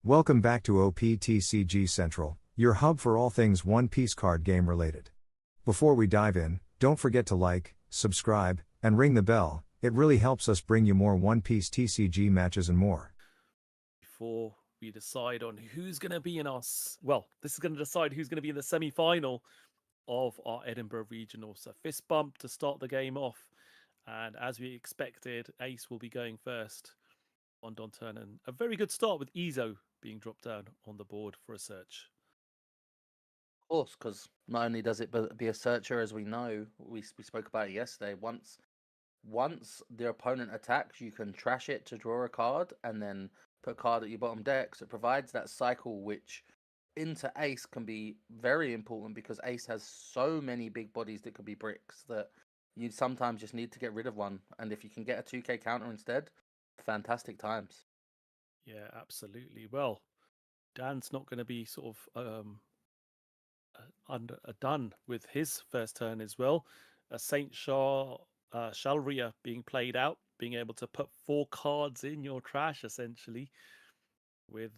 Welcome back to OPTCG Central, your hub for all things One Piece card game related. Before we dive in, don't forget to like, subscribe, and ring the bell. It really helps us bring you more One Piece TCG matches and more. Before we decide on who's going to be in us, well, this is going to decide who's going to be in the semi-final of our Edinburgh regional. So fist bump to start the game off, and as we expected, Ace will be going first on Don turn, and a very good start with Ezo being dropped down on the board for a search. Of course, because not only does it be a searcher, as we know, we spoke about it yesterday. Once the opponent attacks, you can trash it to draw a card, and then put a card at your bottom deck. So it provides that cycle, which into Ace can be very important because Ace has so many big bodies that could be bricks that you sometimes just need to get rid of one. And if you can get a 2K counter instead, fantastic times. Yeah, absolutely. Well, Dan's not going to be sort of done with his first turn as well. Saint Shalria being played out, being able to put 4 cards in your trash essentially, with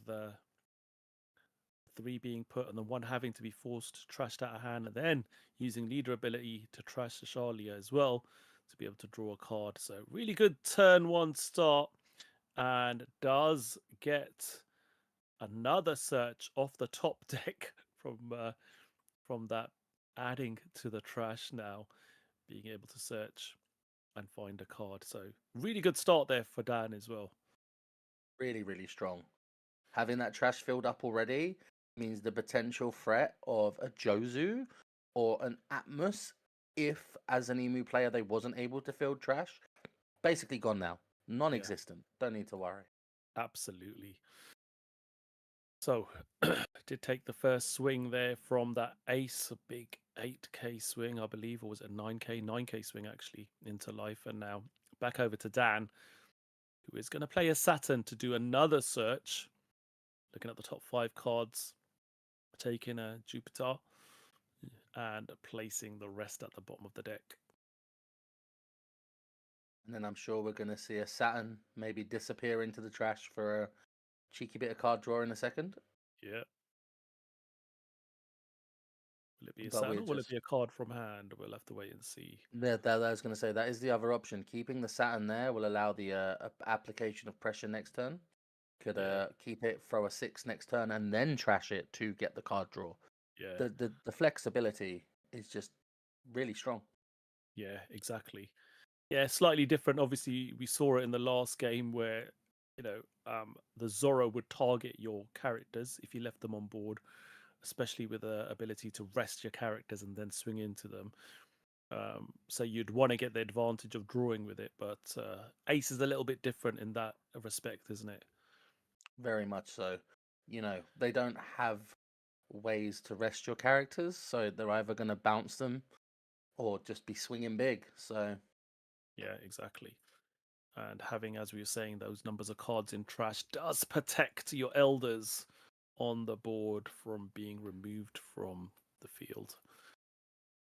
3 being put and the 1 having to be forced trashed out of hand, and then using leader ability to trash the Shalia as well to be able to draw a card. So really good turn 1 start, and does get another search off the top deck from that, adding to the trash now, being able to search and find a card. So really good start there for Dan as well. Really, really strong. Having that trash filled up already means the potential threat of a Jozu or an Atmos, if as an Emu player they wasn't able to field trash, basically gone now. Non-existent. Don't need to worry. Absolutely. So did take the first swing there from that Ace, a big 8k swing, I believe, or was it a 9k swing actually into life. And now back over to Dan, who is going to play a Saturn to do another search. Looking at the top 5 cards, taking a Jupiter and placing the rest at the bottom of the deck. And then I'm sure we're going to see a Saturn maybe disappear into the trash for a cheeky bit of card draw in a second. Yeah. Will it be a But Saturn we're or will it just... be a card from hand? We'll have to wait and see. That I was going to say, that is the other option. Keeping the Saturn there will allow the application of pressure next turn. Could keep it, throw a 6 next turn, and then trash it to get the card draw. Yeah. The flexibility is just really strong. Yeah, exactly. Yeah, slightly different. Obviously, we saw it in the last game where, the Zorro would target your characters if you left them on board, especially with the ability to rest your characters and then swing into them. So you'd want to get the advantage of drawing with it, but Ace is a little bit different in that respect, isn't it? Very much so. They don't have ways to rest your characters, so they're either going to bounce them or just be swinging big. So Yeah, exactly. And having, as we were saying, those numbers of cards in trash does protect your elders on the board from being removed from the field.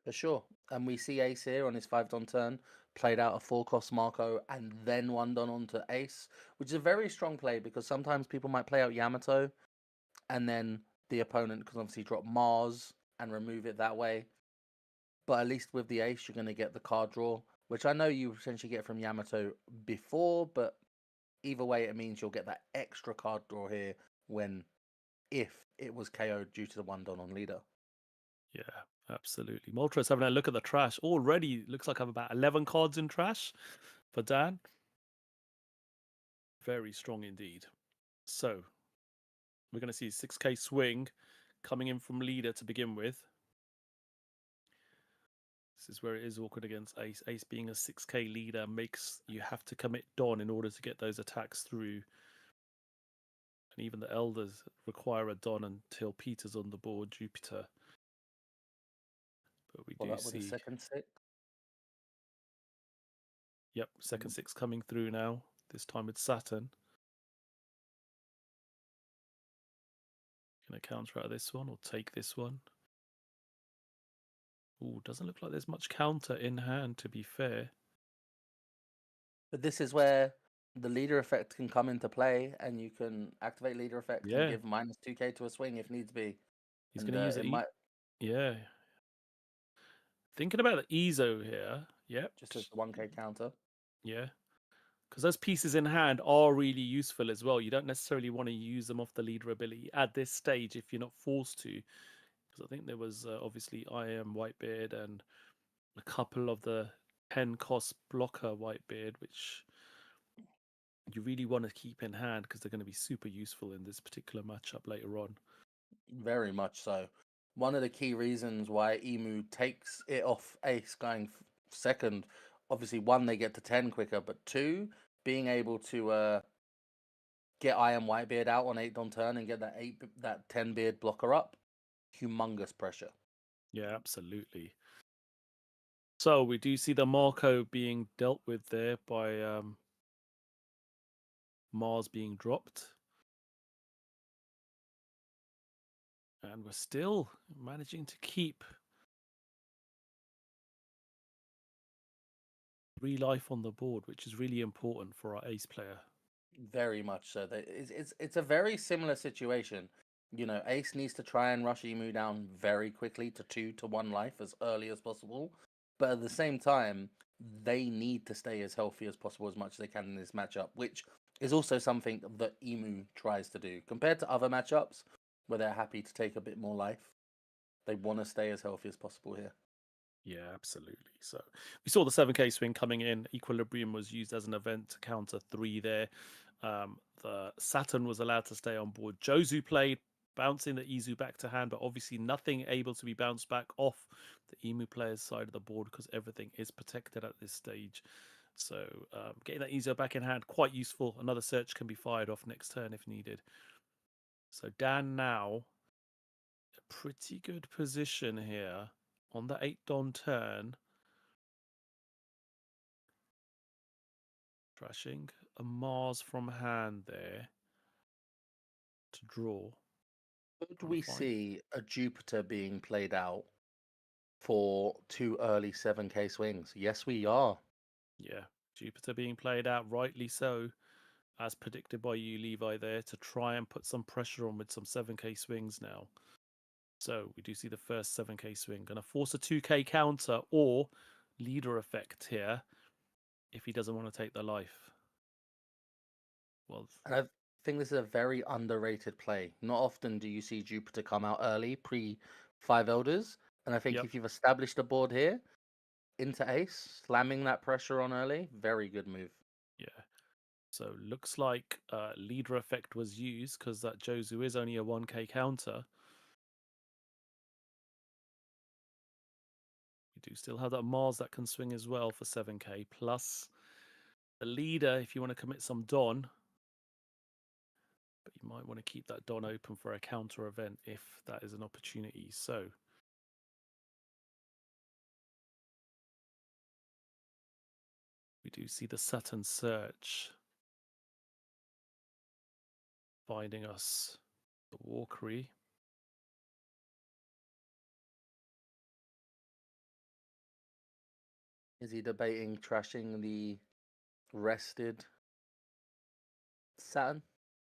for sure. And we see Ace here on his 5-don turn, played out a 4-cost Marco and then 1-don onto Ace, which is a very strong play because sometimes people might play out Yamato and then the opponent can obviously drop Mars and remove it that way. But at least with the Ace, you're going to get the card draw, which I know you potentially get from Yamato before, but either way, it means you'll get that extra card draw here if it was KO'd due to the 1-don on leader. Yeah, absolutely. Moltres having a look at the trash. Already looks like I have about 11 cards in trash for Dan. Very strong indeed. So we're going to see 6k swing coming in from leader to begin with. This is where it is awkward against Ace. Ace being a 6k leader makes you have to commit Don in order to get those attacks through. And even the elders require a Don until Peter's on the board, Jupiter. But we do see... With a second 6. Yep, second 6 coming through now. This time with Saturn. Going to counter out this one or take this one. Ooh, doesn't look like there's much counter in hand, to be fair. But this is where the leader effect can come into play, and you can activate leader effect and Yeah, give minus 2k to a swing if needs be. he's And going to use it it. might Yeah. Thinking about the EZO here. Yep. just as the 1k counter. Yeah. Because those pieces in hand are really useful as well. You don't necessarily want to use them off the leader ability at this stage if you're not forced to. Because I think there was obviously I am Whitebeard and a couple of the 10 cost blocker Whitebeard, which you really want to keep in hand because they're going to be super useful in this particular matchup later on. Very much so. One of the key reasons why Emu takes it off Ace going second, obviously, one, they get to 10 quicker, but two, being able to get I Am Whitebeard out on 8 on turn and get that 10 beard blocker up, humongous pressure. Yeah, absolutely. So we do see the Marco being dealt with there by Mars being dropped. And we're still managing to keep relife on the board, which is really important for our ace player. Very much so. It's a very similar situation. You know, Ace needs to try and rush Emu down very quickly to 2 to 1 life as early as possible. But at the same time, they need to stay as healthy as possible as much as they can in this matchup, which is also something that Emu tries to do. Compared to other matchups where they're happy to take a bit more life, they want to stay as healthy as possible here. Yeah, absolutely. So we saw the 7k swing coming in. Equilibrium was used as an event to counter 3 there. The Saturn was allowed to stay on board. Jozu played, bouncing the Izu back to hand, but obviously nothing able to be bounced back off the Emu player's side of the board because everything is protected at this stage. So getting that Izu back in hand, quite useful. Another search can be fired off next turn if needed. So Dan now, a pretty good position here on the 8 Don turn. Trashing a Mars from hand there to draw. Could we see a Jupiter being played out for 2 early 7k swings? Yes, we are. Yeah, Jupiter being played out, rightly so, as predicted by you, Levi, there to try and put some pressure on with some 7k swings now. So we do see the first 7k swing. Going to force a 2k counter or leader effect here if he doesn't want to take the life. Well, And I think this is a very underrated play. Not often do you see Jupiter come out early, pre 5 Elders. And I think yep. if you've established a board here, into Ace, slamming that pressure on early, very good move. Yeah. So looks like leader effect was used because that Jozu is only a 1k counter. We do still have that Mars that can swing as well for 7k, plus the leader if you want to commit some Don. But you might want to keep that Don open for a counter event if that is an opportunity. So we do see the Saturn search finding us the Walkery. Is he debating trashing the rested Saturn?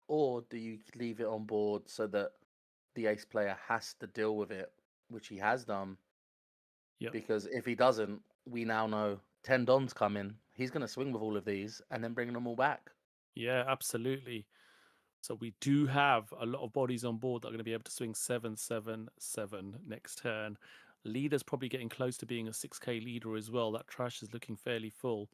Or do you leave it on board so that the Ace player has to deal with it, which he has done? Yep. Because if he doesn't, we now know 10 Dons come in. He's going to swing with all of these and then bring them all back. Yeah, absolutely. So we do have a lot of bodies on board that are going to be able to swing 7-7-7 next turn. Leader's probably getting close to being a 6k leader as well. That trash is looking fairly full.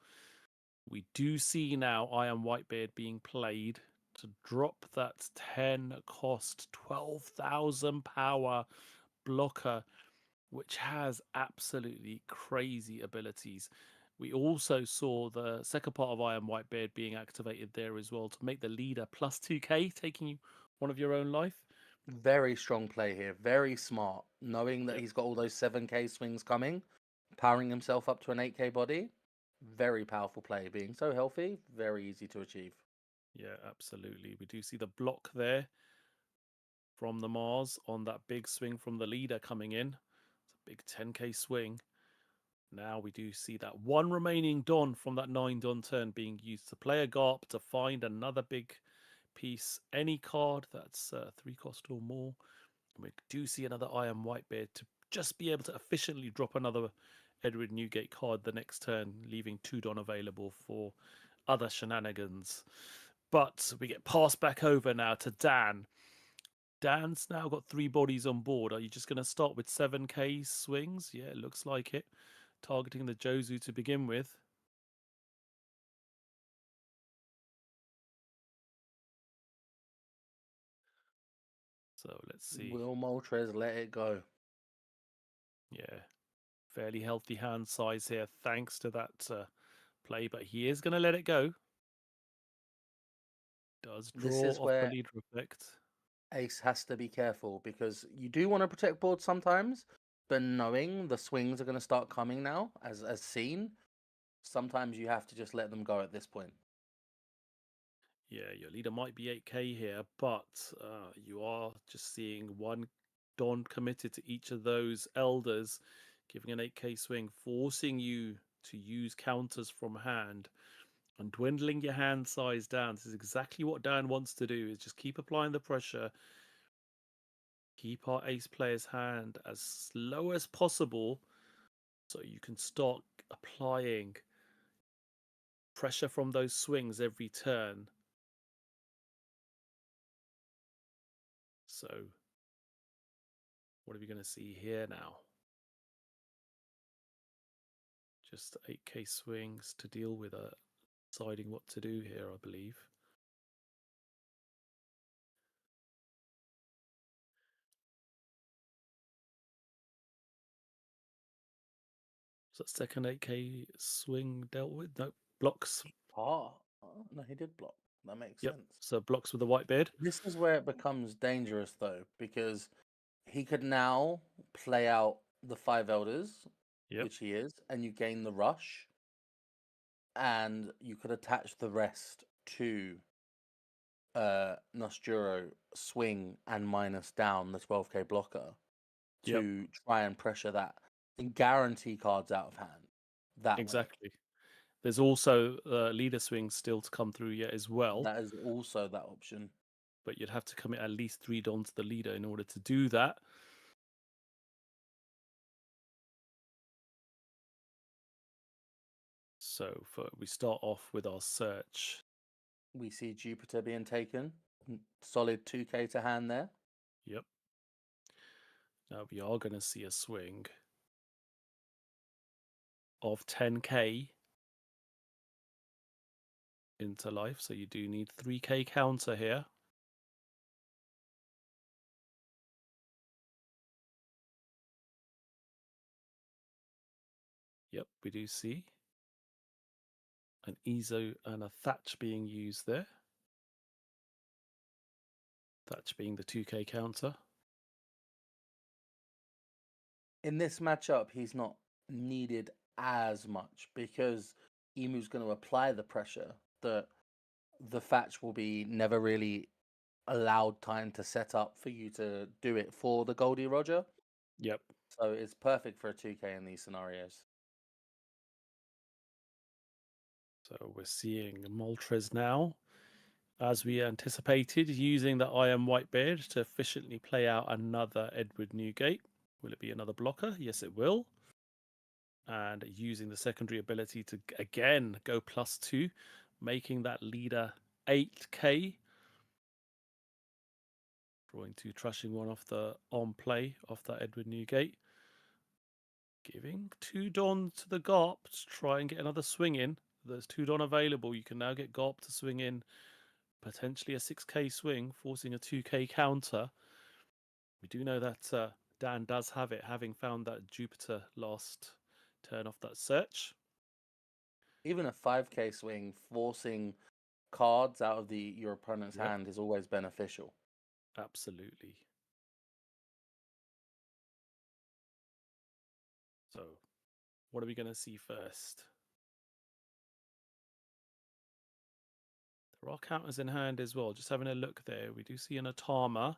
We do see now I Am Whitebeard being played to drop that 10 cost, 12,000 power blocker, which has absolutely crazy abilities. We also saw the second part of I Am Whitebeard being activated there as well to make the leader plus 2k, taking you one of your own life. Very strong play here. Very smart. Knowing that Yep. he's got all those 7k swings coming, powering himself up to an 8k body. Very powerful play. Being so healthy, very easy to achieve. Yeah, absolutely. We do see the block there from the Mars on that big swing from the leader coming in. It's a big 10k swing. Now we do see that one remaining Don from that 9 Don turn being used to play a GARP to find another big piece, any card that's 3 cost or more. And we do see another Iron Whitebeard to just be able to efficiently drop another Edward Newgate card the next turn, leaving 2 Don available for other shenanigans. But we get passed back over now to Dan. Dan's now got 3 bodies on board. Are you just going to start with 7k swings? Yeah, it looks like it. Targeting the Jozu to begin with. So let's see. Will Moltres let it go? Yeah, fairly healthy hand size here thanks to that play, but he is going to let it go. Does This draw is off the where leader effect. Ace has to be careful because you do want to protect boards sometimes, but knowing the swings are going to start coming now, as seen, sometimes you have to just let them go at this point. Yeah, your leader might be 8k here, but you are just seeing one Don committed to each of those elders, giving an 8k swing, forcing you to use counters from hand and dwindling your hand size down. This is exactly what Dan wants to do, is just keep applying the pressure, keep our ace player's hand as slow as possible so you can start applying pressure from those swings every turn. So what are we going to see here now? Just 8k swings to deal with deciding what to do here, I believe. So that second 8k swing dealt with? No, blocks. Oh, no, he did block. That makes Yep, sense. so blocks with the white beard. This is where it becomes dangerous, though, because he could now play out the 5 elders, Yep, which he is, and you gain the rush, and you could attach the rest to Nosturo swing and minus down the 12k blocker yep, to try and pressure that and guarantee cards out of hand that way. exactly. There's also leader swings still to come through yet as well. That is also that option. But you'd have to commit at least 3 Don to the leader in order to do that. So we start off with our search. We see Jupiter being taken. Solid 2k to hand there. Yep. Now we are going to see a swing of 10k into life. So you do need 3k counter here. Yep, we do see an Ezo and a Thatch being used there. Thatch being the 2k counter. In this matchup, he's not needed as much because Emu's going to apply the pressure that the Thatch will be never really allowed time to set up for you to do it for the Goldie Roger. Yep. So it's perfect for a 2k in these scenarios. So we're seeing Moltres now, as we anticipated, using the Iron Whitebeard to efficiently play out another Edward Newgate. Will it be another blocker? Yes, it will. And using the secondary ability to again go +2, making that leader 8k. Drawing 2, trashing 1 off the on play off that Edward Newgate. Giving 2 Don to the Garp to try and get another swing in. There's 2 Don available. You can now get Garp to swing in potentially a 6k swing, forcing a 2k counter. We do know that Dan does have it, having found that Jupiter last turn off that search. Even a 5k swing, forcing cards out of your opponent's hand is always beneficial. Absolutely. So, what are we going to see first? There are counters in hand as well. Just having a look there. We do see an Atama.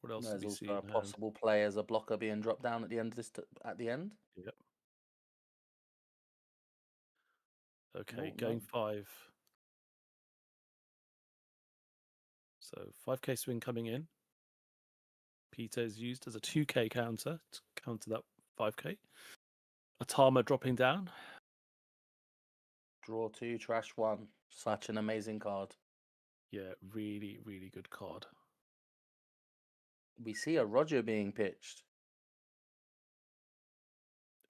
What else do There's we also see a in hand? possible play as a blocker being dropped down at the end of this. At the end. Yep. Okay, Oh, going no. 5. So 5k swing coming in. Peter is used as a 2k counter to counter that 5k. Atama dropping down. Draw 2, trash 1. Such an amazing card. Yeah, really, really good card. We see a Roger being pitched.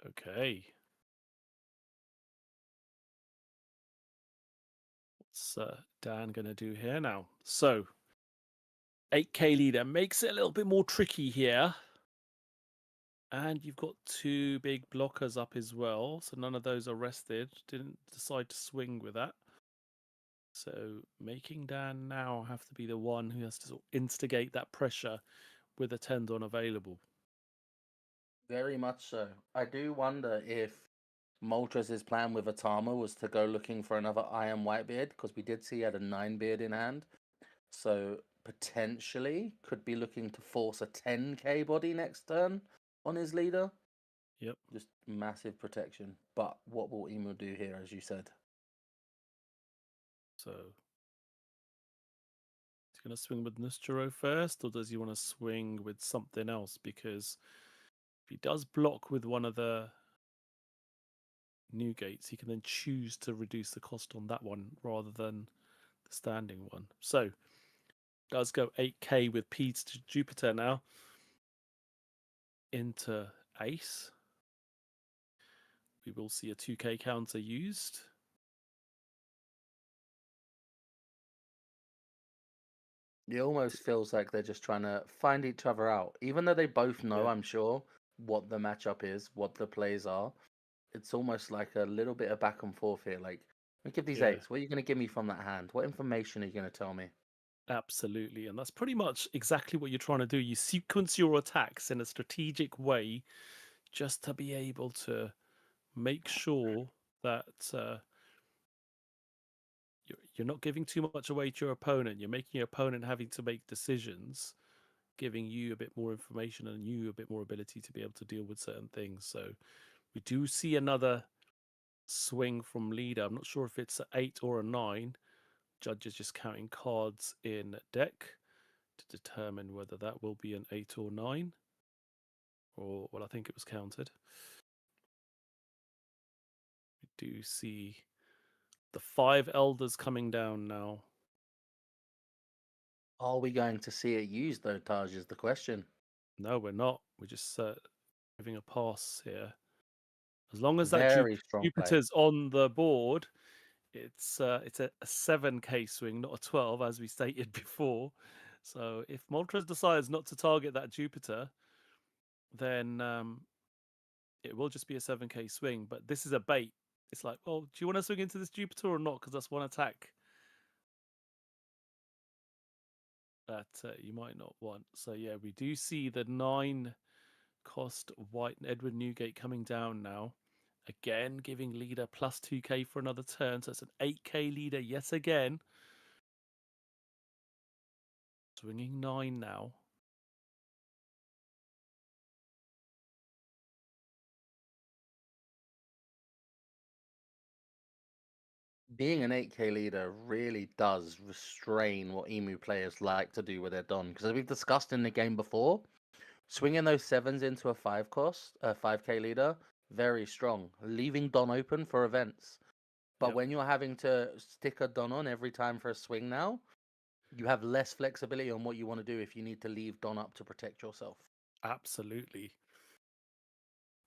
Okay. What's Dan going to do here now? So 8k leader makes it a little bit more tricky here. And you've got 2 big blockers up as well. So none of those are rested. Didn't decide to swing with that. So making Dan now have to be the one who has to sort of instigate that pressure with a tendon available. Very much so. I do wonder if Moltres' plan with Atama was to go looking for another Iron Whitebeard, because we did see he had a 9 beard in hand. So potentially could be looking to force a 10k body next turn on his leader. Yep. Just massive protection. But what will Emu do here, as you said? So is he going to swing with Nustero first, or does he want to swing with something else? Because if he does block with one of the new gates, he can then choose to reduce the cost on that one rather than the standing one. So does go 8k with P to Jupiter now into Ace. We will see a 2k counter used. It almost feels like they're just trying to find each other out. Even though they both know, Yeah. I'm sure, what the matchup is, what the plays are. It's almost like a little bit of back and forth here. Like, let me give these Yeah. eights. What are you going to give me from that hand? What information are you going to tell me? Absolutely. And that's pretty much exactly what you're trying to do. You sequence your attacks in a strategic way just to be able to make sure that you're not giving too much away to your opponent. You're making your opponent having to make decisions, giving you a bit more information and you a bit more ability to be able to deal with certain things. So we do see another swing from leader. I'm not sure if it's an 8 or a 9. Judge is just counting cards in deck to determine whether that will be an 8 or 9. Or, well, I think it was counted. We do see the 5 elders coming down now. Are we going to see it used, though, Taj, is the question. No, we're not. We're just giving a pass here. As long as that Very strong play. Jupiter's on the board, it's a 7k swing, not a 12, as we stated before. So if Moltres decides not to target that Jupiter, then it will just be a 7k swing. But this is a bait. It's like, well, do you want to swing into this Jupiter or not? Because that's one attack that you might not want. So yeah, we do see the 9 cost white Edward Newgate coming down now. Again, giving leader plus 2k for another turn. So it's an 8k leader yet again. Swinging 9 now. Being an 8k leader really does restrain what Emu players like to do with their Don. Because as we've discussed in the game before, swinging those 7s into a 5k leader, very strong. Leaving Don open for events. But Yep. when you're having to stick a Don on every time for a swing now, you have less flexibility on what you want to do if you need to leave Don up to protect yourself. Absolutely.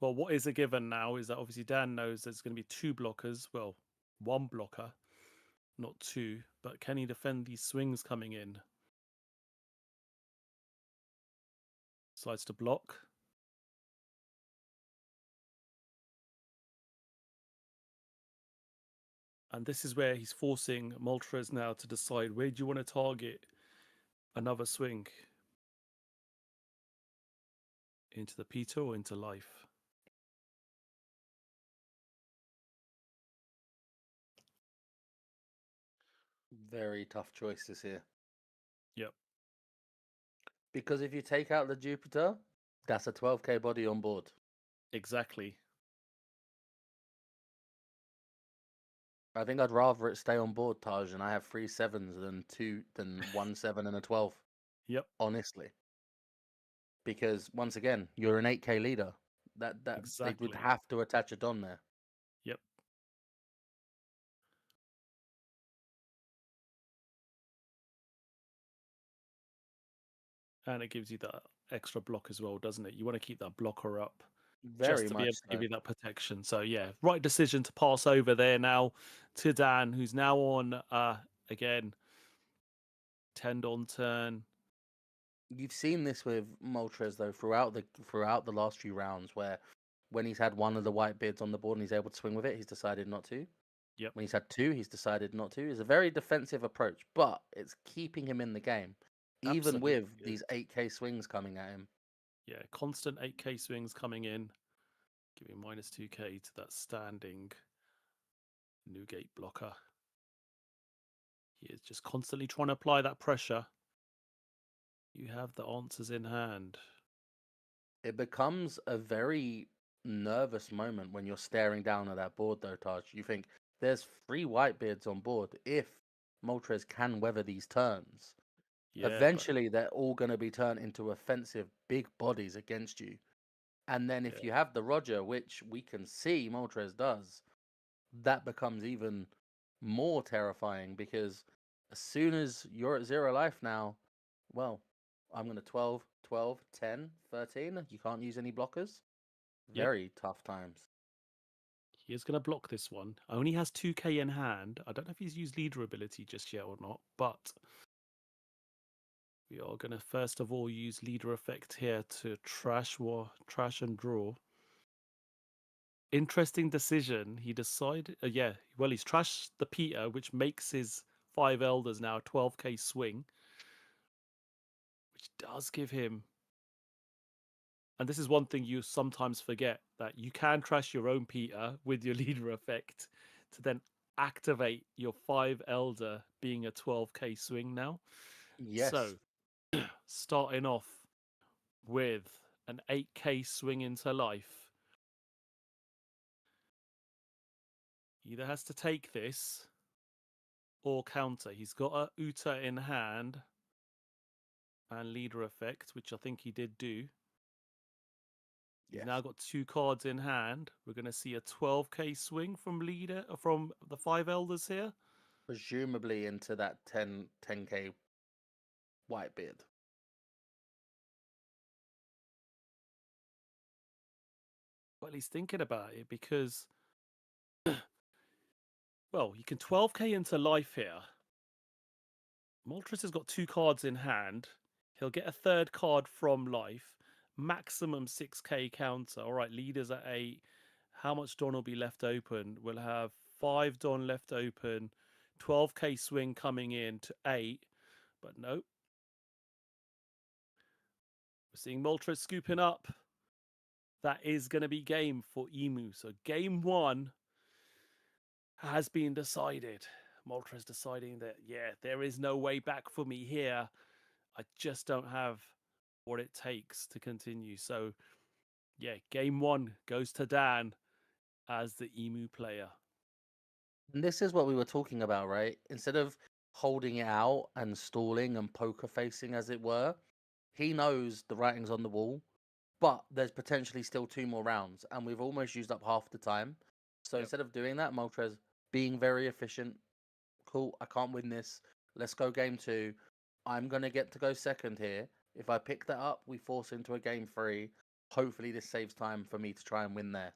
Well, what is a given now is that obviously Dan knows there's going to be 2 blockers. Well, 1 blocker, not 2. But can he defend these swings coming in? Decides to block. And this is where he's forcing Moltres now to decide, where do you want to target another swing? Into the Peter or into life? Very tough choices here. Yep. Because if you take out the Jupiter, that's a 12k body on board. Exactly. I think I'd rather it stay on board, Taj, and I have 3 7s than 1 7 and a 12. Yep. Honestly. Because once again, you're an 8k leader. That They would Exactly. have to attach a Don there. Yep. And it gives you that extra block as well, doesn't it? You want to keep that blocker up Very just to be much able to so. give you that protection. So yeah, right decision to pass over there now to Dan, who's now on again 10 Don turn. You've seen this with Moltres though throughout the last few rounds, where when he's had one of the white beards on the board and he's able to swing with it, he's decided not to. Yep. When he's had 2, he's decided not to. It's a very defensive approach, but it's keeping him in the game, even Absolutely with is. these 8k swings coming at him. Yeah, constant 8k swings coming in, giving minus 2k to that standing Newgate blocker. He is just constantly trying to apply that pressure. You have the answers in hand. It becomes a very nervous moment when you're staring down at that board, though, Taj. You think there's 3 whitebeards on board. If Moltres can weather these turns, Yeah, eventually they're all going to be turned into offensive big bodies against you. And then if Yeah. you have the Roger, which we can see Moltres does, that becomes even more terrifying, because as soon as you're at 0 life now, well, I'm going to 12, 12, 10, 13. You can't use any blockers. Yep. Very tough times. He is going to block this one. Only has 2k in hand. I don't know if he's used leader ability just yet or not, but we are going to first of all use leader effect here to trash and draw. Interesting decision. He decided, he's trashed the Peter, which makes his 5 elders now 12k swing, which does give him. And this is one thing you sometimes forget, that you can trash your own Peter with your leader effect to then activate your 5 elder being a 12k swing now. Yes. So starting off with an 8k swing into life. He either has to take this or counter. He's got a Uta in hand and leader effect, which I think he did do. He's now got 2 cards in hand. We're going to see a 12k swing from the 5 elders here. Presumably into that 10k whitebeard. Well, he's thinking about it because, well, you can 12k into life here. Moltres has got 2 cards in hand. He'll get a 3rd card from life. Maximum 6k counter. All right, leaders at 8. How much Don will be left open? We'll have 5 Don left open. 12k swing coming in to 8. But nope. We're seeing Moltres scooping up. That is going to be game for Emu. So game 1 has been decided. Moltres deciding that, there is no way back for me here. I just don't have what it takes to continue. So, game 1 goes to Dan as the Emu player. And this is what we were talking about, right? Instead of holding it out and stalling and poker facing, as it were, he knows the writing's on the wall, but there's potentially still 2 more rounds, and we've almost used up half the time. So instead of doing that, Moltres being very efficient. Cool, I can't win this. Let's go game 2. I'm going to get to go second here. If I pick that up, we force into a game 3. Hopefully this saves time for me to try and win there.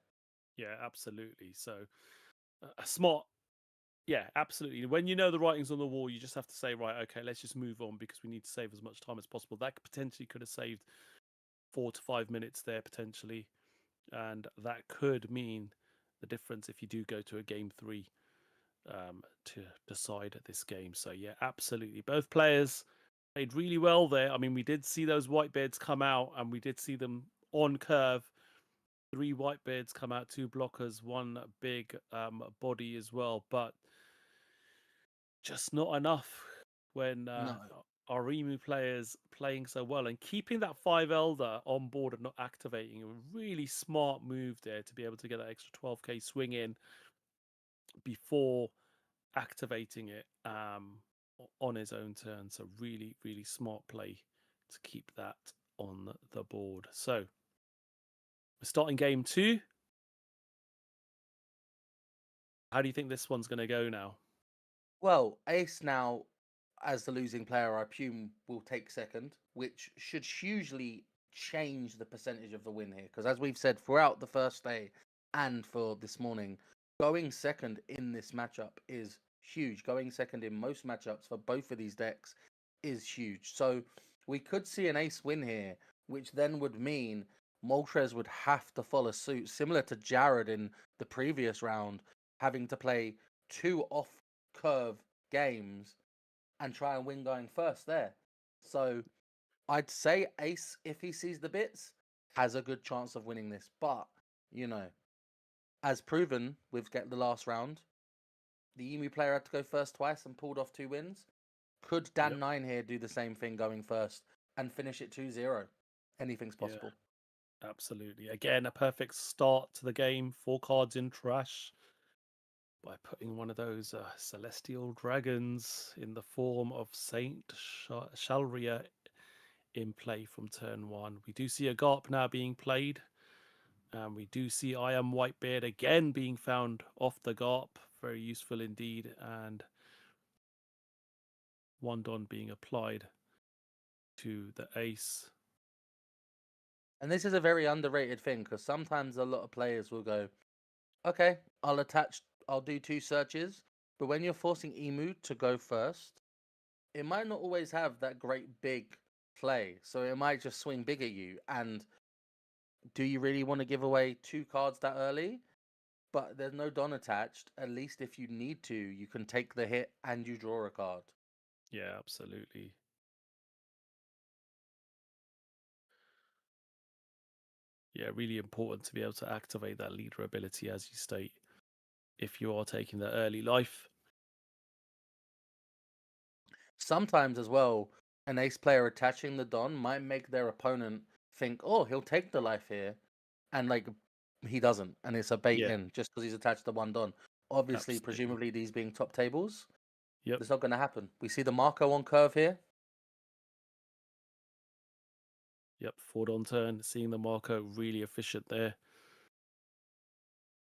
Yeah, absolutely. So, smart. Yeah, absolutely. When you know the writing's on the wall, you just have to say, right, okay, let's just move on because we need to save as much time as possible. That potentially could have saved 4 to 5 minutes there, potentially. And that could mean the difference if you do go to a game 3 to decide this game. So, yeah, absolutely. Both players played really well there. I mean, we did see those whitebeards come out and we did see them on curve. 3 whitebeards come out, 2 blockers, 1 big body as well. But just not enough when No. our Emu players playing so well and keeping that 5 Elder on board and not activating. A really smart move there to be able to get that extra 12k swing in before activating it on his own turn. So really, really smart play to keep that on the board. So we're starting game 2. How do you think this one's going to go now? Well, Ace now, as the losing player, I assume will take second, which should hugely change the percentage of the win here. Because as we've said throughout the first day and for this morning, going second in this matchup is huge. Going second in most matchups for both of these decks is huge. So we could see an Ace win here, which then would mean Moltres would have to follow suit, similar to Jared in the previous round, having to play 2 off curve games and try and win going first there. So I'd say Ace, if he sees the bits, has a good chance of winning this. But, you know, as proven with Get the last round, the Emu player had to go first twice and pulled off 2 wins. Could Dan9 here do the same thing going first and finish it 2-0? Anything's possible. Yeah, absolutely. Again, a perfect start to the game. 4 cards in trash by putting one of those celestial dragons in the form of Saint Shalria in play from turn 1. We do see a Garp now being played. And we do see I Am Whitebeard again being found off the Garp. Very useful indeed. And 1 Don being applied to the Ace. And this is a very underrated thing because sometimes a lot of players will go, okay, I'll do 2 searches. But when you're forcing Emu to go first, it might not always have that great big play. So it might just swing big at you. And do you really want to give away 2 cards that early? But there's no Don attached. At least if you need to, you can take the hit and you draw a card. Yeah, absolutely. Yeah, really important to be able to activate that leader ability, as you state, if you are taking the early life. Sometimes as well, an ace player attaching the Don might make their opponent think, oh, he'll take the life here. And like he doesn't. And it's a bait in just because he's attached to 1 Don. Obviously, Absolutely. presumably these being top tables, Yep. it's not going to happen. We see the Marco on curve here. Yep, 4 Don turn. Seeing the Marco really efficient there.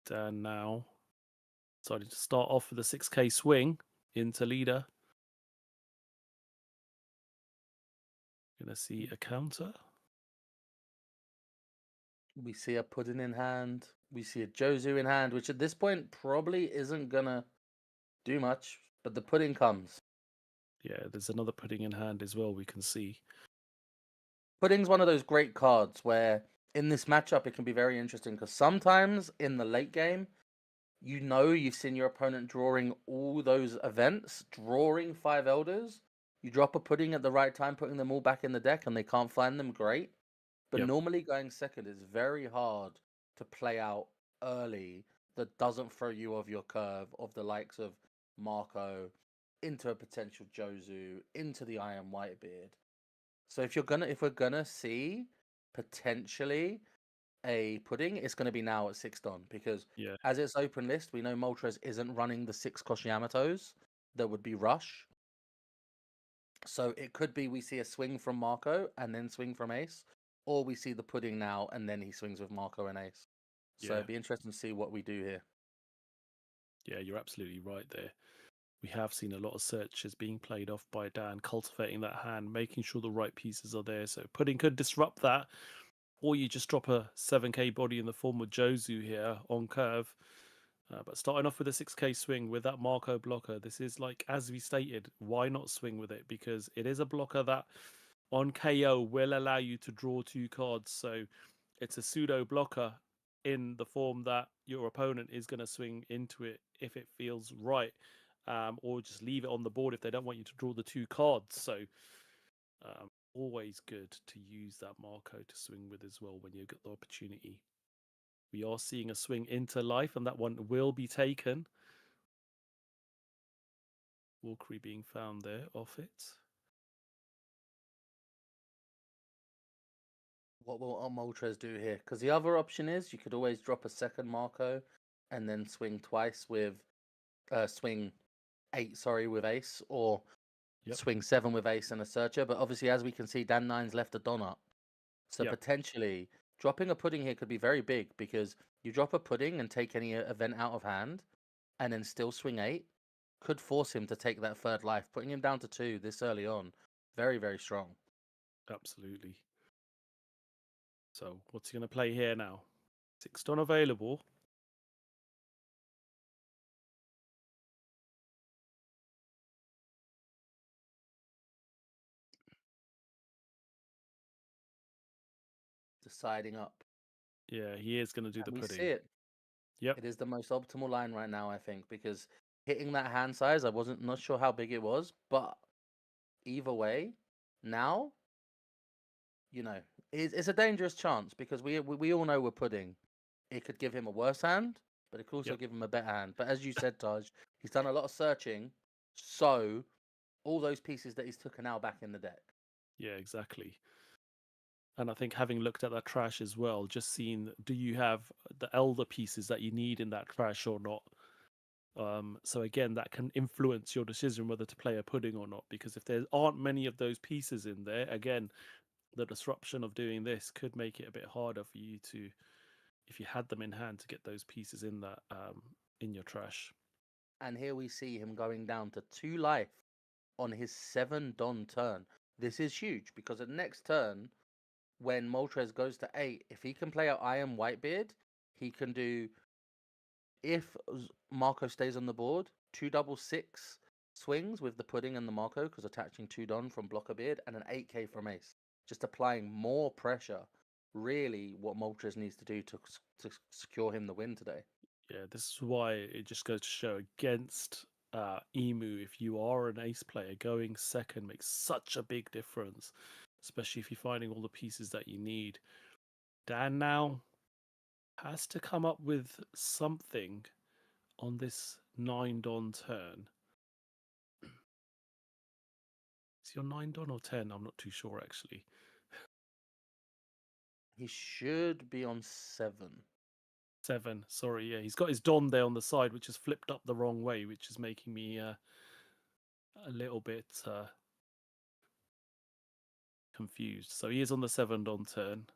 Dan now decided to start off with a 6k swing into leader. Gonna see a counter. We see a Pudding in hand. We see a Jozu in hand, which at this point probably isn't going to do much, but the Pudding comes. Yeah, there's another Pudding in hand as well, we can see. Pudding's one of those great cards where in this matchup it can be very interesting because sometimes in the late game, you know you've seen your opponent drawing all those events, drawing 5 Elders. You drop a Pudding at the right time, putting them all back in the deck, and they can't find them, great. But normally going second is very hard to play out early that doesn't throw you off your curve of the likes of Marco into a potential Jozu, into the I Am Whitebeard. So if we're gonna see potentially a Pudding, it's gonna be now at 6 Don because as it's open list, we know Moltres isn't running the 6 cost Yamatos that would be Rush. So it could be we see a swing from Marco and then swing from Ace, or we see the Pudding now and then he swings with Marco and Ace. So it'd be interesting to see what we do here. Yeah, you're absolutely right there. We have seen a lot of searches being played off by Dan, cultivating that hand, making sure the right pieces are there. So Pudding could disrupt that, or you just drop a 7k body in the form of Jozu here on curve. But starting off with a 6k swing with that Marco blocker, this is like, as we stated, why not swing with it? Because it is a blocker that on KO will allow you to draw 2 cards. So it's a pseudo blocker in the form that your opponent is going to swing into it if it feels right. Or just leave it on the board if they don't want you to draw the 2 cards. So always good to use that Marco to swing with as well when you get the opportunity. We are seeing a swing into life, and that one will be taken. Walkery being found there off it. What will Moltres do here? Because the other option is you could always drop a second Marco and then swing twice with swing 8, sorry, with ace, or Yep. swing 7 with ace and a searcher. But obviously, as we can see, Dan9's left a Don up. So Yep. potentially dropping a pudding here could be very big, because you drop a pudding and take any event out of hand and then still swing 8 could force him to take that third life, putting him down to 2 this early on. Very, very strong. Absolutely. So what's he going to play here now? 6 Don available. Deciding up. Yeah, he is going to do And the we pudding. see it. Yep. It is the most optimal line right now, I think, because hitting that hand size, I wasn't not sure how big it was, but either way, now, you know, it's a dangerous chance, because we all know we're pudding. It could give him a worse hand, but it could also Yep. give him a better hand. But as you said, Taj, he's done a lot of searching, so all those pieces that he's took are now back in the deck. Yeah, exactly. And I think having looked at that trash as well, just seeing, do you have the elder pieces that you need in that trash or not? So again, that can influence your decision whether to play a pudding or not, because if there aren't many of those pieces in there, again, the disruption of doing this could make it a bit harder for you to, if you had them in hand, to get those pieces in that in your trash. And here we see him going down to 2 life on his 7 Don turn. This is huge, because the next turn, when Moltres goes to 8, if he can play out I Am Whitebeard, he can do, if Marco stays on the board, 2 double 6 swings with the pudding and the Marco, because attaching 2 Don from Blocker Beard, and an 8k from Ace. Just applying more pressure. Really, what Moltres needs to do to secure him the win today. Yeah, this is why it just goes to show against Emu, if you are an ace player, going second makes such a big difference, especially if you're finding all the pieces that you need. Dan now has to come up with something on this 9 Don turn. Is your 9 Don or 10? I'm not too sure actually. He should be on 7. 7, sorry, yeah. He's got his Don there on the side, which is flipped up the wrong way, which is making me a little bit confused. So he is on the 7 Don turn.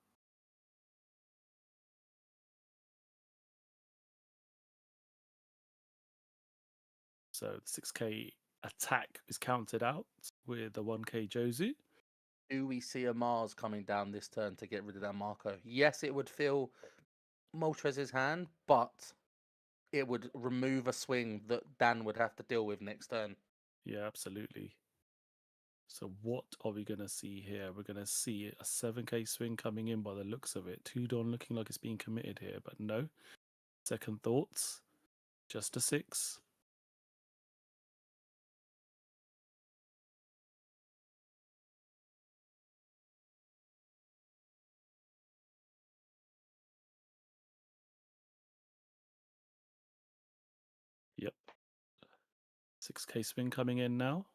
So the 6k attack is counted out with the 1k Jozu. Do we see a Mars coming down this turn to get rid of that Marco? Yes, it would fill Moltres' hand, but it would remove a swing that Dan would have to deal with next turn. Yeah, absolutely. So what are we going to see here? We're going to see a 7k swing coming in by the looks of it. 2 Don looking like it's being committed here, but no. Second thoughts. Just a 6. Yep. 6k swing coming in now.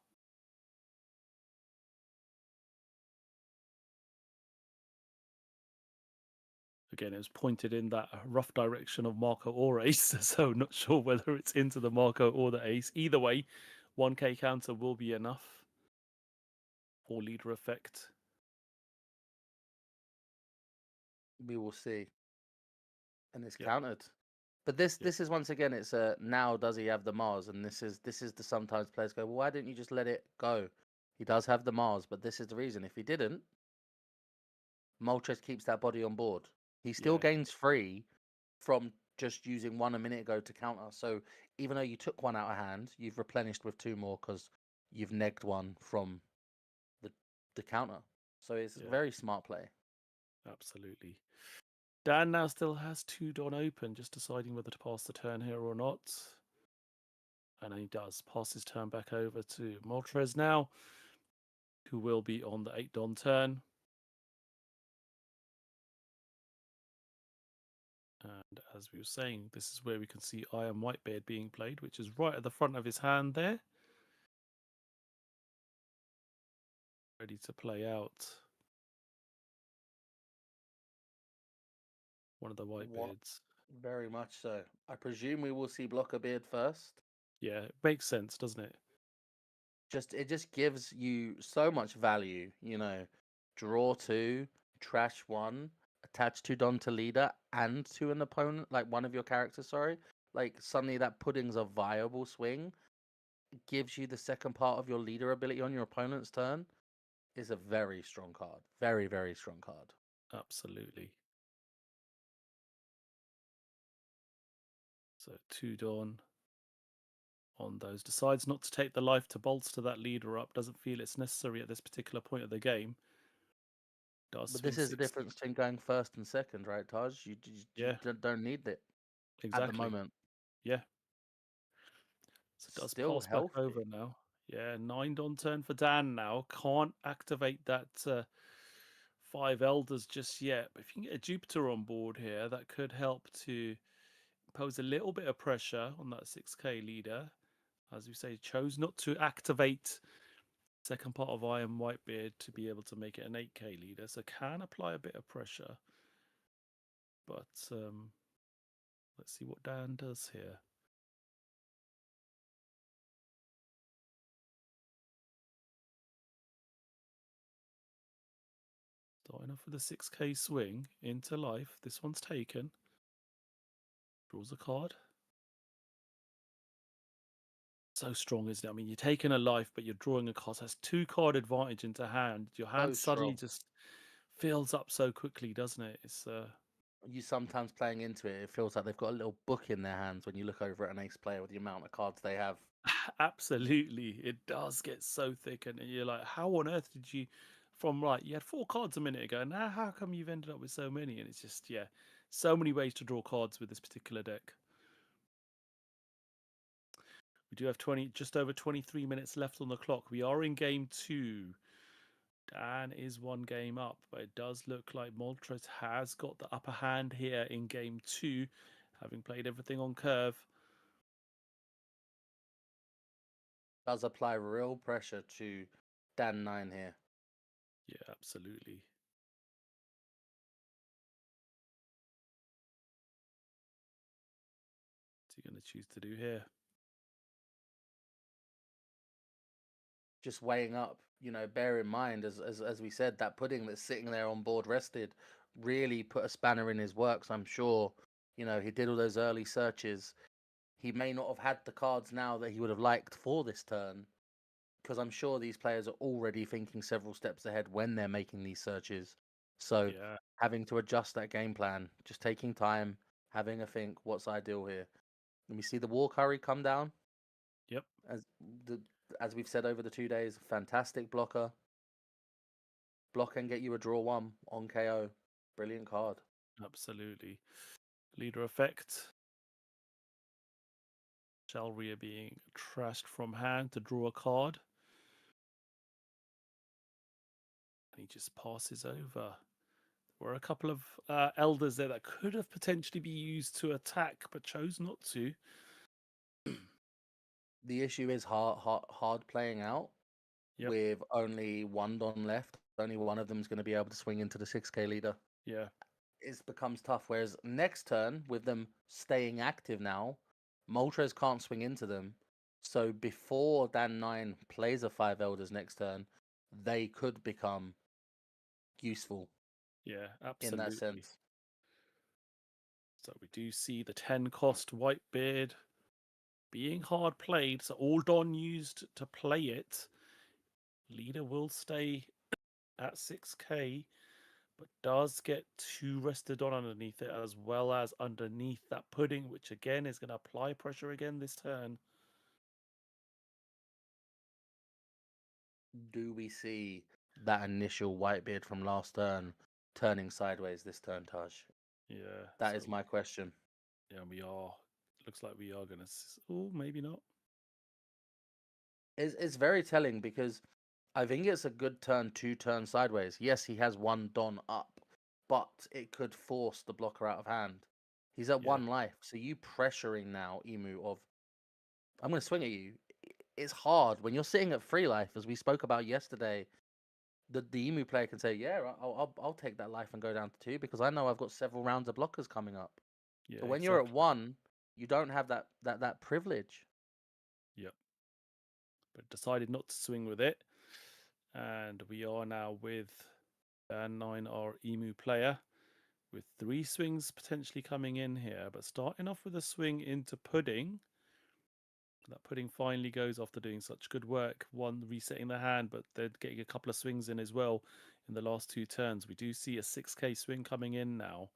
Again, it was pointed in that rough direction of Marco or Ace, so not sure whether it's into the Marco or the Ace. Either way, 1k counter will be enough for leader effect. We will see. And it's Yep. countered. But this is once again, it's a now does he have the Mars? And this is the sometimes players go, well, why didn't you just let it go? He does have the Mars, but this is the reason. If he didn't, Moltres keeps that body on board. He still Yeah. gains 3 from just using 1 a minute ago to counter. So even though you took 1 out of hand, you've replenished with 2 more because you've negged 1 from the counter. So it's a very smart play. Absolutely. Dan now still has 2 Don open, just deciding whether to pass the turn here or not. And he does pass his turn back over to Moltres now, who will be on the 8 Don turn. And as we were saying, this is where we can see I Am Whitebeard being played, which is right at the front of his hand there. Ready to play out one of the Whitebeards. Very much so. I presume we will see Blocker Beard first. Yeah, it makes sense, doesn't it? It just gives you so much value, draw 2, trash 1, attach 2 Don to leader and to an opponent, like one of your characters, sorry. Like suddenly that pudding's a viable swing. Gives you the second part of your leader ability on your opponent's turn. Is a very strong card. Very, very strong card. Absolutely. So 2 Dawn on those. Decides not to take the life to bolster that leader up. Doesn't feel it's necessary at this particular point of the game. But Does this swing is the 6. difference between going first and second, right, Taj? You Yeah, don't need it at the exactly. moment. Yeah. So it does Still pass back healthy. over now. Yeah, 9 Dawn turn for Dan now. Can't activate that 5 Elders just yet. But if you can get a Jupiter on board here, that could help to pose a little bit of pressure on that 6k leader. As we say, chose not to activate second part of Iron Whitebeard to be able to make it an 8k leader, so can apply a bit of pressure. But let's see what Dan does here. Starting off with a 6k swing into life. This one's taken. Draws a card. So strong, isn't it? I mean, you're taking a life, but you're drawing a card. So that's 2 card advantage into hand. Your hand suddenly strong. just fills up so quickly, doesn't it? It's You sometimes playing into it, it feels like they've got a little book in their hands when you look over at an ace player with the amount of cards they have. absolutely, it does get so thick, and you're like, how on earth did you? From right, you had 4 cards a minute ago. Now, how come you've ended up with so many? And it's just, yeah, so many ways to draw cards with this particular deck. We do have just over 23 minutes left on the clock. We are in game 2. Dan is 1 game up, but it does look like Moltres has got the upper hand here in game 2, having played everything on curve. Does apply real pressure to Dan9 here. Yeah, absolutely. What's he going to choose to do here? Just weighing up, bear in mind, as we said, that pudding that's sitting there on board rested really put a spanner in his works. I'm sure, he did all those early searches. He may not have had the cards now that he would have liked for this turn, because I'm sure these players are already thinking several steps ahead when they're making these searches. So Yeah. having to adjust that game plan, just taking time, having a think, what's ideal here. Let me see the war curry come down. Yep. As we've said over the 2 days, fantastic blocker. Block and get you a draw 1 on KO. Brilliant card. Absolutely. Leader effect. Shalria being trashed from hand to draw a card. And he just passes over. There were a couple of elders there that could have potentially been used to attack, but chose not to. The issue is hard playing out. Yep. With only 1 Don left. Only one of them is going to be able to swing into the 6k leader. Yeah. It becomes tough. Whereas next turn, with them staying active now, Moltres can't swing into them. So before Dan9 plays a 5 Elders next turn, they could become useful. Yeah, absolutely. In that sense. So we do see the 10 cost Whitebeard being hard played. So all Don used to play it. Leader will stay at 6k, but does get 2 rested on underneath it, as well as underneath that pudding, which again is going to apply pressure again this turn. Do we see that initial Whitebeard from last turn turning sideways this turn, Taj? Yeah. That is my question. Yeah, we are. Looks like we are going to... Oh, maybe not. It's very telling because I think it's a good turn to turn sideways. Yes, he has 1 Don up, but it could force the blocker out of hand. He's at 1 life, so you pressuring now, Emu, of I'm going to swing at you. It's hard when you're sitting at 3 life, as we spoke about yesterday. the Emu player can say, yeah, I'll take that life and go down to 2 because I know I've got several rounds of blockers coming up. Yeah, So when you're at exactly. 1, you don't have that privilege. Yep. But decided not to swing with it. And we are now with Dan9, our Emu player, with 3 swings potentially coming in here. But starting off with a swing into Pudding. That Pudding finally goes after doing such good work. One, resetting the hand, but they're getting a couple of swings in as well in the last 2 turns. We do see a 6k swing coming in now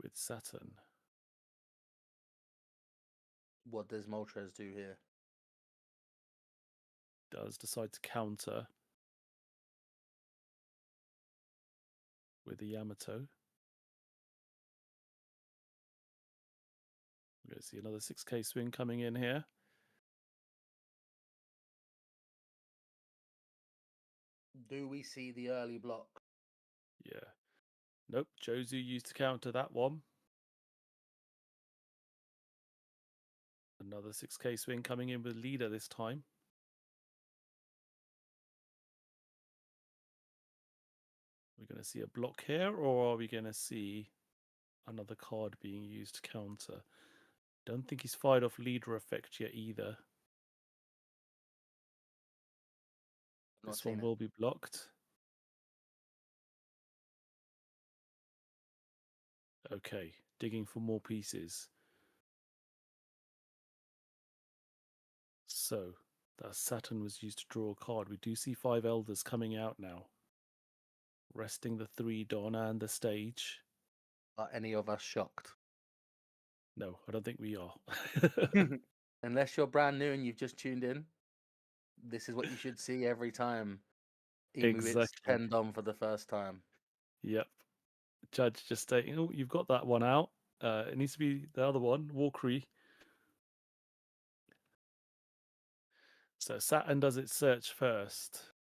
with Saturn. What does Moltres do here? Does decide to counter with the Yamato. We're going to see another 6k swing coming in here. Do we see the early block? Yeah. Nope. Jozu used to counter that one. Another 6k swing coming in with leader this time. We're going to see a block here, or are we going to see another card being used to counter? Don't think he's fired off leader effect yet either. This one will be blocked. Okay, digging for more pieces. So, that Saturn was used to draw a card. We do see 5 Elders coming out now. Resting the 3 Don and the stage. Are any of us shocked? No, I don't think we are. Unless you're brand new and you've just tuned in, this is what you should see every time Emu hits Exactly. 10 Dom for the first time. Yep. Judge just stating, oh, you've got that one out. It needs to be the other one, Walkery. So Saturn does its search first.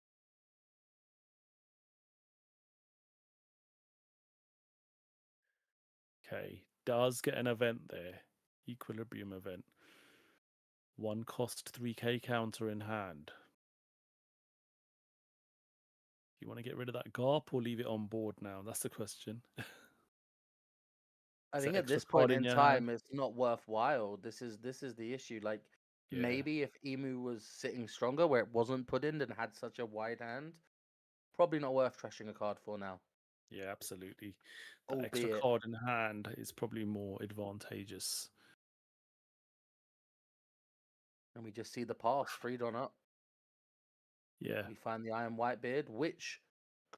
Okay, does get an event there. Equilibrium event. 1 cost 3k counter in hand. You want to get rid of that GARP or leave it on board now? That's the question. I Is think that at extra this point card in your time, hand? it's not worthwhile. This is the issue. Like Yeah. maybe if Emu was sitting stronger where it wasn't put in and had such a wide hand, probably not worth trashing a card for now. Yeah, absolutely. That extra Albeit, card in hand is probably more advantageous. and we just see the pass 3 Don up. Yeah. We find the Iron Whitebeard, which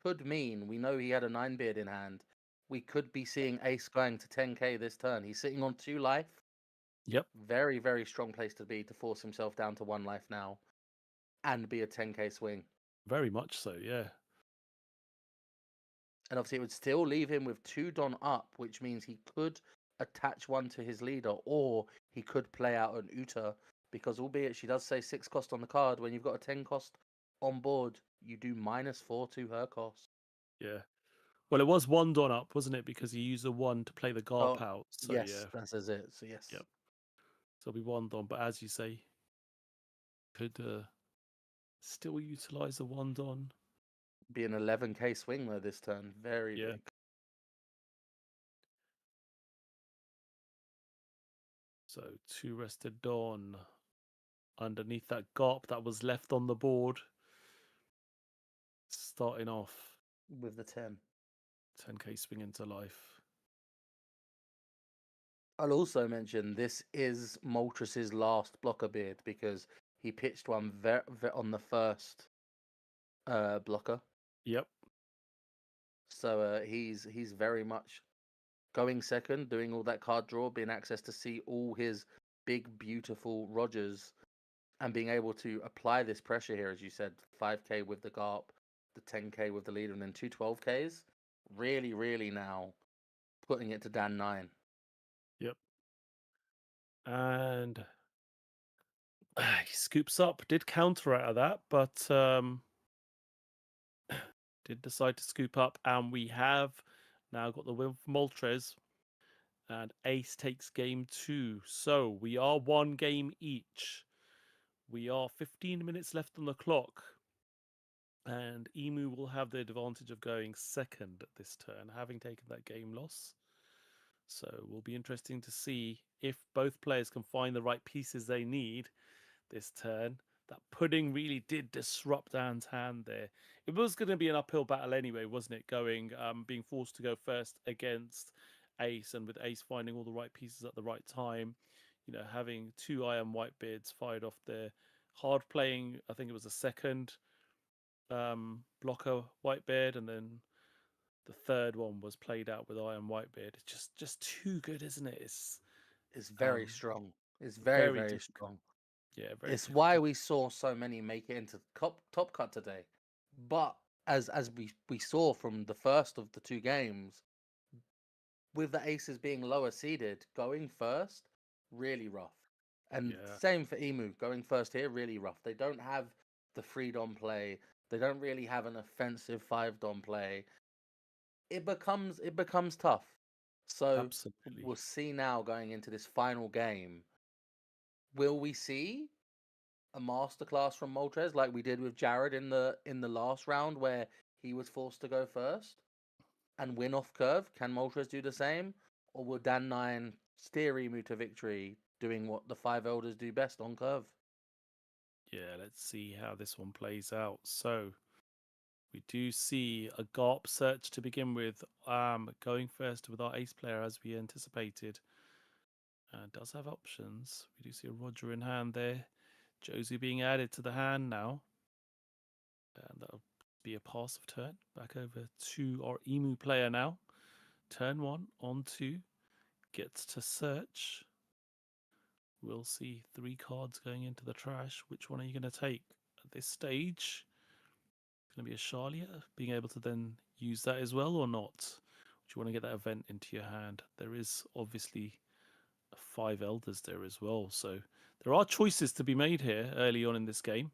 could mean we know he had a 9 beard in hand. We could be seeing Ace going to 10k this turn. He's sitting on 2 life. Yep. Very, very strong place to be to force himself down to 1 life now and be a 10k swing. Very much so, yeah. And obviously, it would still leave him with 2 Don up, which means he could attach 1 to his leader, or he could play out an Uta, because albeit she does say 6 cost on the card, when you've got a 10 cost on board, you do -4 to her cost. Yeah. Well, it was 1 Don up, wasn't it? Because he used the 1 to play the GARP Oh, out. So, yes, yeah. that says it. So, yes. Yep. So it'll be 1 Don. But as you say, could still utilize the 1 Don. Be an 11k swing, though, this turn. Very Yeah. big. So 2 rested Don underneath that GARP that was left on the board. Starting off With the 10. 10k swing into life. I'll also mention this is Moltres' last blocker beard because he pitched one on the first blocker. Yep. So he's very much going second, doing all that card draw, being access to see all his big, beautiful Rogers, and being able to apply this pressure here, as you said, 5k with the GARP, the 10k with the leader, and then 2 12ks. Really, really now putting it to Dan9. Yep. And he scoops up, did counter out of that, but did decide to scoop up, and we have now got the win for Moltres, and Ace takes game 2. So we are 1 game each. We are 15 minutes left on the clock. And Emu will have the advantage of going second at this turn, having taken that game loss. So it will be interesting to see if both players can find the right pieces they need this turn. That pudding really did disrupt Dan's hand there. It was going to be an uphill battle anyway, wasn't it? Being forced to go first against Ace, and with Ace finding all the right pieces at the right time, having two Iron Whitebeards fired off there, hard playing. I think it was a second blocker Whitebeard, and then the third one was played out with Iron Whitebeard. It's just too good, isn't it? It's very um, strong. It's very, very very difficult. strong. Yeah, very It's why difficult. we saw so many make it into top cut today. But as we saw from the first of the two games, with the aces being lower seeded, going first, really rough. And Yeah, same for Emu, going first here, really rough. They don't have the free dom play. They don't really have an offensive 5 dom play. It becomes tough. So absolutely. we'll see now going into this final game. Will we see a masterclass from Moltres like we did with Jared in the last round where he was forced to go first and win off curve? Can Moltres do the same? Or will Dan9 steer Emu to victory doing what the five elders do best on curve? Yeah, let's see how this one plays out. So we do see a GARP search to begin with, going first with our ace player as we anticipated. Does have options. We do see a Roger in hand there. Josie being added to the hand now. And that'll be a passive turn. Back over to our Emu player now. Turn one on two. Gets to search. We'll see 3 cards going into the trash. Which one are you going to take at this stage? It's going to be a Charlia, being able to then use that as well or not? Do you want to get that event into your hand? There is obviously 5 elders there as well, so there are choices to be made here early on in this game.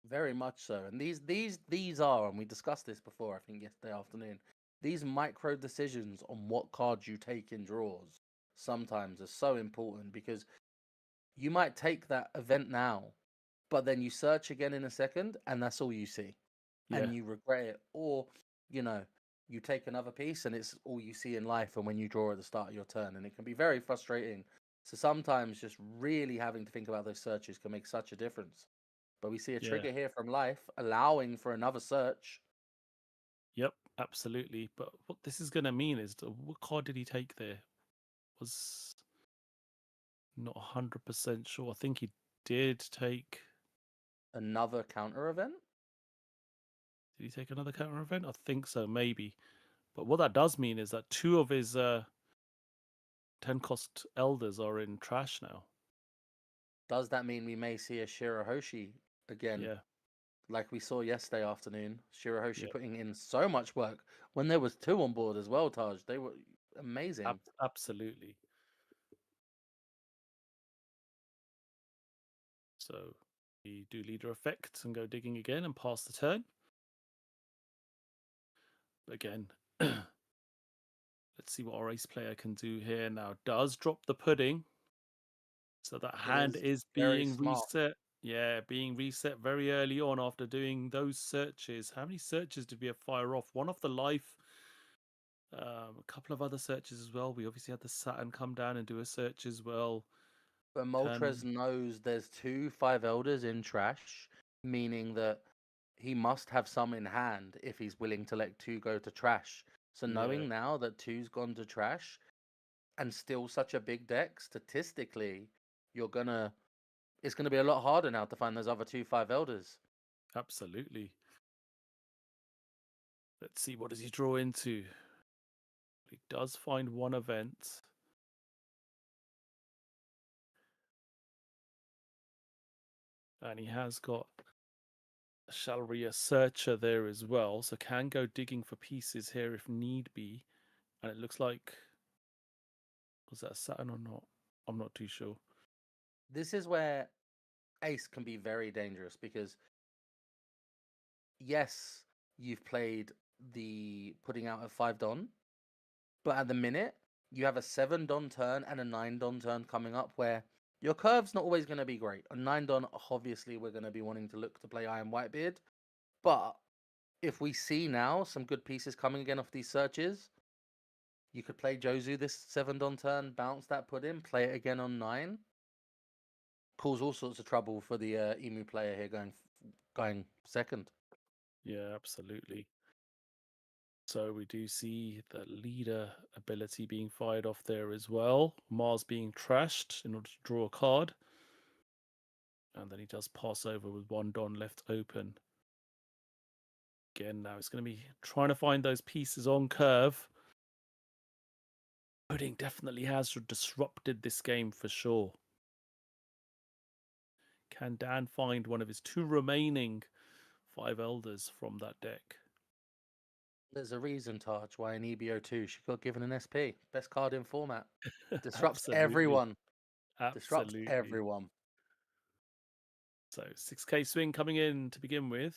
Very much so. And these are, and we discussed this before, I think yesterday afternoon. These micro decisions on what cards you take in draws sometimes are so important because you might take that event now, but then you search again in a second and that's all you see. Yeah, And you regret it. Or, you know, you take another piece and it's all you see in life and when you draw at the start of your turn. And it can be very frustrating. So sometimes just really having to think about those searches can make such a difference. But we see a yeah, trigger here from life allowing for another search. yep, absolutely. But what this is going to mean is, what card did he take there? Was not 100% sure. I think he did take. Another counter event? Did he take another counter event? I think so, maybe. But what that does mean is that 2 of his 10 cost elders are in trash now. Does that mean we may see a Shirahoshi again, Yeah, like we saw yesterday afternoon? Shirahoshi yeah, putting in so much work when there was 2 on board as well, Taj. They were amazing. absolutely. So we do leader effects and go digging again and pass the turn. Again, let's see what our ace player can do here now. Does drop the pudding. So that It hand is is very being smart. reset. Yeah, being reset very early on after doing those searches. How many searches did we have fire off? One off the life, a couple of other searches as well. We obviously had the Saturn come down and do a search as well. But Moltres Turn, knows there's 2 five elders in trash, meaning that he must have some in hand if he's willing to let 2 go to trash. So yeah, knowing now that 2's gone to trash and still such a big deck, statistically, you're gonna it's gonna be a lot harder now to find those other 2 five elders. absolutely. Let's see, what does he draw into? He does find one event. And he has got a Shalria Searcher there as well. So can go digging for pieces here if need be. And it looks like, was that a Saturn or not? I'm not too sure. This is where Ace can be very dangerous because yes, you've played the putting out a 5 Don, but at the minute you have a 7 Don turn and a 9 Don turn coming up where your curve's not always going to be great. A 9 Don, obviously, we're going to be wanting to look to play Iron Whitebeard. But if we see now some good pieces coming again off these searches, you could play Jozu this 7-Don turn, bounce that put in, play it again on 9. Cause all sorts of trouble for the Emu player here going second. Yeah, absolutely. So we do see the leader ability being fired off there as well. Mars being trashed in order to draw a card. And then he does pass over with 1 Don left open. Again, now it's going to be trying to find those pieces on curve. Pudding definitely has disrupted this game for sure. Can Dan find one of his 2 remaining 5 Elders from that deck? There's a reason, Taj, why in EBO2 she got given an SP. Best card in format. Disrupts everyone. Disrupts Absolutely. everyone. So 6k swing coming in to begin with.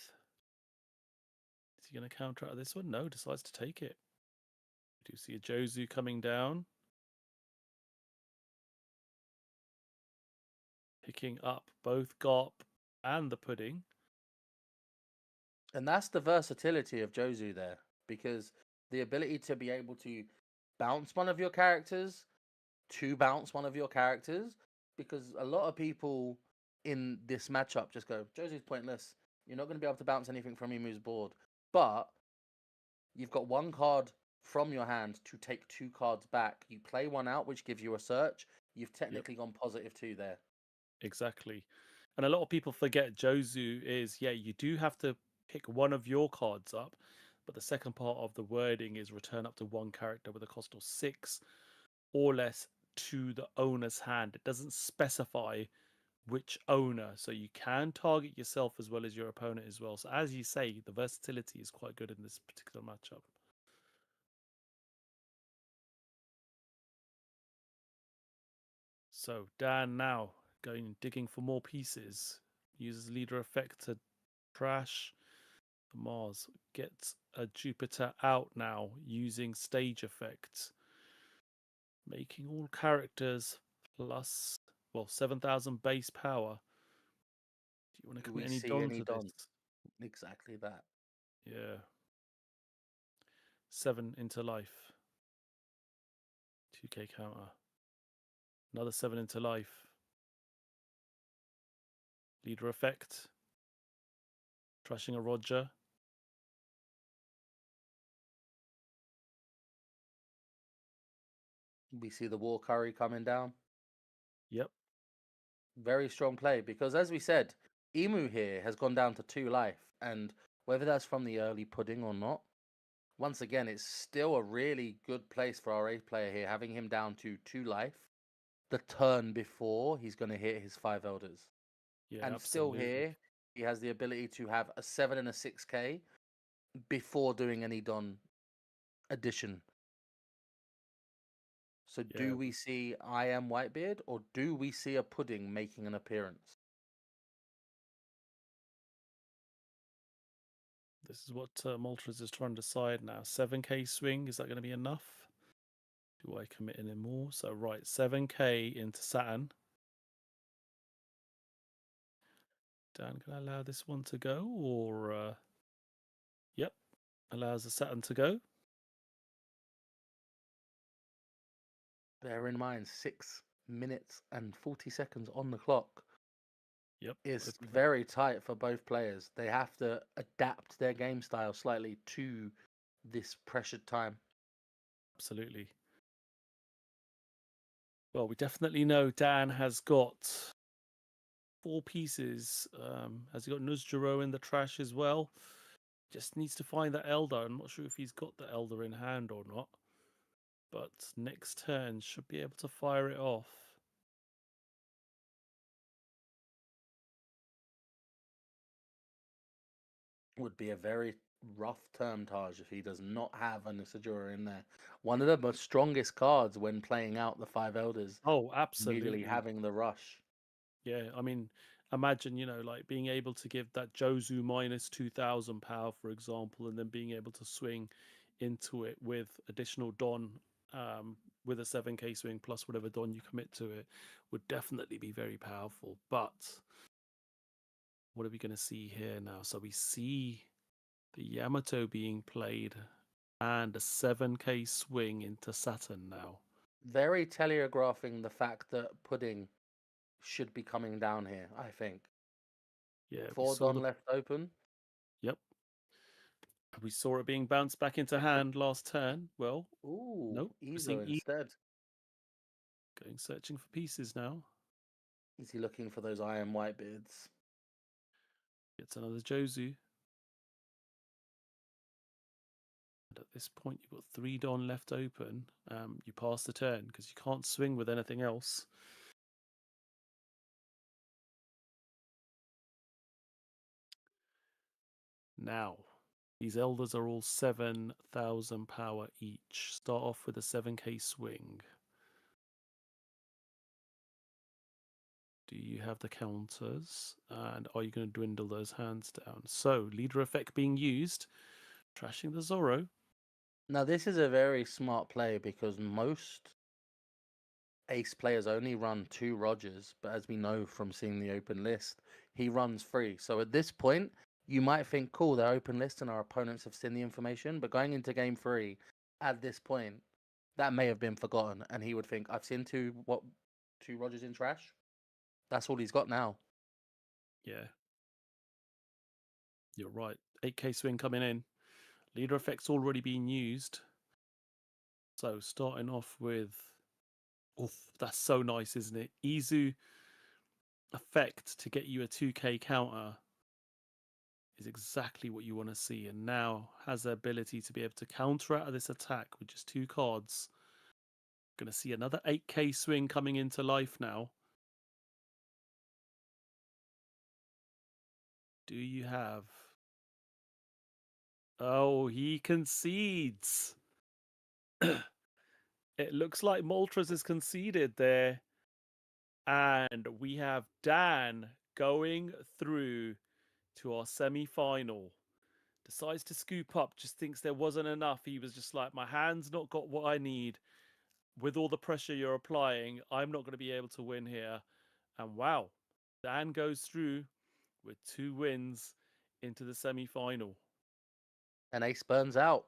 Is he going to counter out of this one? No, decides to take it. We do see a Jozu coming down. Picking up both Garp and the Pudding. And that's the versatility of Jozu there, because the ability to be able to bounce one of your characters, because a lot of people in this matchup just go, Jozu's pointless. You're not going to be able to bounce anything from Emu's board. But you've got 1 card from your hand to take 2 cards back. You play 1 out, which gives you a search. You've technically gone +2 there. Exactly. And a lot of people forget Jozu is, you do have to pick one of your cards up, but the second part of the wording is return up to 1 character with a cost of 6 or less to the owner's hand. It doesn't specify which owner, so you can target yourself as well as your opponent as well. So as you say, the versatility is quite good in this particular matchup. So Dan now digging for more pieces, uses leader effect to trash the Mars, gets a Jupiter out now using stage effect, making all characters plus 7,000 base power. Do you want to Do commit we any see Don any to Don? this? Exactly that. Yeah. 7 into life. 2k counter. Another 7 into life. Leader effect. Trashing a Roger. We see the War Curry coming down. Yep. Very strong play, because as we said, Emu here has gone down to 2 life, and whether that's from the early pudding or not, once again, it's still a really good place for our 8th player here, having him down to 2 life the turn before he's going to hit his 5 Elders. Yeah, And absolutely. still here, he has the ability to have a 7 and a 6k before doing any Don addition. So do we see I Am Whitebeard, or do we see a pudding making an appearance? This is what Moltres is trying to decide now. 7k swing, is that going to be enough? Do I commit any more? So, right, 7k into Saturn. Dan, can I allow this one to go? Or, yep, allows the Saturn to go. Bear in mind, 6 minutes and 40 seconds on the clock. Yep. It's very tight for both players. They have to adapt their game style slightly to this pressured time. Absolutely. Well, we definitely know Dan has got 4 pieces. Has he got Nuzjuro in the trash as well? Just needs to find that Elder. I'm not sure if he's got the Elder in hand or not. But next turn should be able to fire it off. Would be a very rough turn, Taj, if he does not have a Nusajura in there. One of the most strongest cards when playing out the 5 Elders. Oh, absolutely. Immediately having the rush. Yeah, I mean, imagine, like being able to give that Jozu minus 2,000 power, for example, and then being able to swing into it with additional Don with a 7k swing plus whatever Don you commit to it would definitely be very powerful. But what are we going to see here now? So we see The Yamato being played and a 7k swing into Saturn now. Very telegraphing the fact that Pudding should be coming down here, I think. Yeah, we 4 saw Don the left open. Yep. We saw it being bounced back into hand last turn. Well, Ooh, nope. We're Ezo seeing instead. going searching for pieces now. Is he looking for those iron white beards? Gets another Jozu. And at this point, you've got 3 Don left open. You pass the turn because you can't swing with anything else. Now, these elders are all 7,000 power each. Start off with a 7k swing. Do you have the counters? And are you going to dwindle those hands down? So, leader effect being used. Trashing the Zorro. Now, this is a very smart play because most ace players only run 2 Rogers, but as we know from seeing the open list, he runs 3. So at this point, you might think, cool, they're open list and our opponents have seen the information, but going into game 3, at this point, that may have been forgotten, and he would think, I've seen 2 Rogers in trash. That's all he's got now. Yeah. You're right. 8k swing coming in. Leader effect's already been used. So starting off with... Oof, that's so nice, isn't it? Izu effect to get you a 2k counter is exactly what you want to see. And now has the ability to be able to counter out of this attack with just 2 cards. Going to see another 8k swing coming into life now. Do you have... Oh, he concedes. It looks like Moltres has conceded there. And we have Dan going through to our semi-final. Decides to scoop up, just thinks there wasn't enough. He was just like, my hand's not got what I need. With all the pressure you're applying, I'm not going to be able to win here. And wow, Dan goes through with 2 wins into the semi-final. And ace burns out.